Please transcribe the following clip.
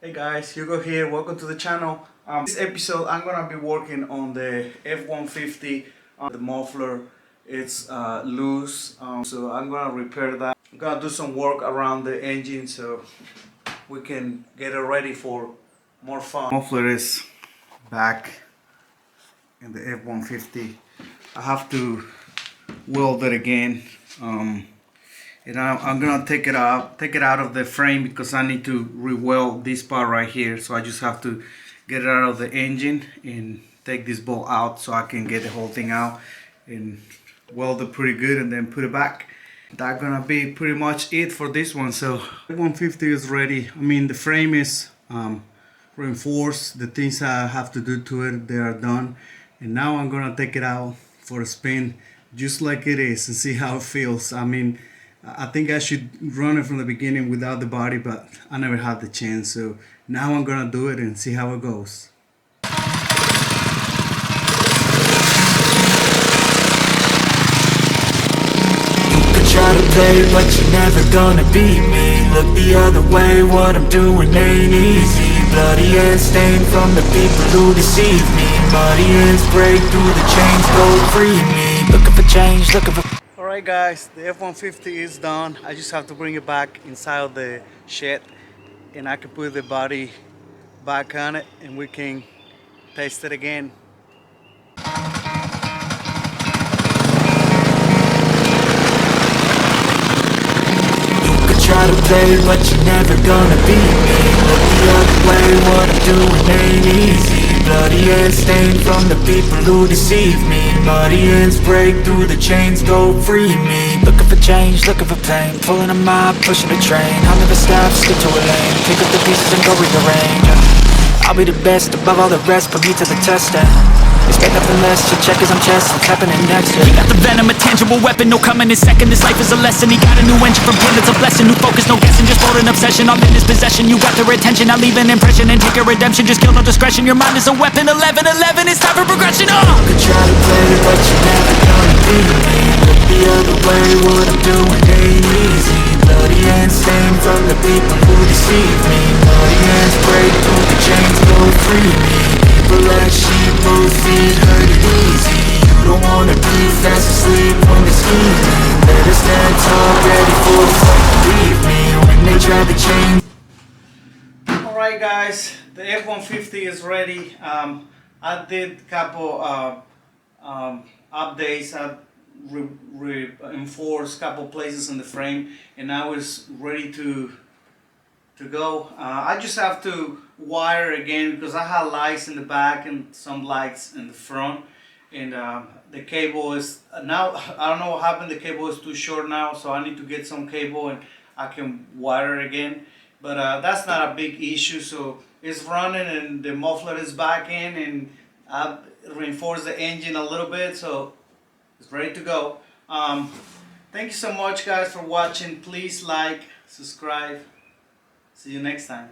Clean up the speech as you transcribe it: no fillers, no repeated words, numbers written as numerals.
Hey guys, Hugo here. Welcome to the channel. This episode I'm gonna be working on the F-150. The muffler, it's loose, so I'm gonna repair that. I'm gonna do some work around the engine so we can get it ready for more fun. Muffler is back in the F-150. I have to weld it again. And I'm gonna take it out of the frame because I need to re-weld this part right here. So I just have to get it out of the engine and take this bolt out so I can get the whole thing out and weld it pretty good and then put it back. That's gonna be pretty much it for this one. So F-150 is ready. I mean, the frame is reinforced. The things I have to do to it, they are done. And now I'm gonna take it out for a spin just like it is and see how it feels. I mean, I think I should run it from the beginning without the body, but I never had the chance. So now I'm gonna do it and see how it goes. You could try to play, but you're never gonna beat me. Look the other way, what I'm doing ain't easy. Bloody hands stained from the people who deceive me. Muddy hands break through the chains, go free me. Looking for change, looking for... Alright guys, the F-150 is done. I just have to bring it back inside of the shed and I can put the body back on it and we can test it again. You could try to play, but you're never gonna beat me. Look the other way, what I'm doing ain't easy. Bloody hands stained from the people who deceive me. Muddy hands break through the chains, go free me. Looking for change, looking for pain. Pulling a mob, pushing a train. I'll never stop, stick to a lane. Pick up the pieces and go rearrange. I'll be the best above all the rest, put me to the test. Expect nothing less, your check is on chest. What's happening next? He got the venom, a tangible weapon. No coming in second, this life is a lesson. He got a new engine from pain, it's a blessing. New focus, no guessing, just hold an obsession. I'm in his possession, you got their attention. I'll leave an impression and take a redemption. Just kill no discretion, your mind is a weapon. 11-11, it's time for progression. You could try to play, but you're never gonna beat me. Look the other way, what I'm doing ain't easy. Bloody hands stained from the people who deceive me. Muddy hands break through the chains, go free me. People like sheep, both feet hurt it easy. You don't wanna be fast asleep when they're scheming. Better stand tall, ready for the fight. Believe me, when they try to change. Alright guys, the F-150 is ready. I did a couple updates. I reinforced a couple places in the frame and now it's ready to go. I just have to wire again because I have lights in the back and some lights in the front, and the cable is now, I don't know what happened, the cable is too short now, so I need to get some cable and I can wire it again, but that's not a big issue. So it's running and the muffler is back in and I reinforced the engine a little bit, so it's ready to go. Thank you so much guys for watching. Please like, subscribe. See you next time.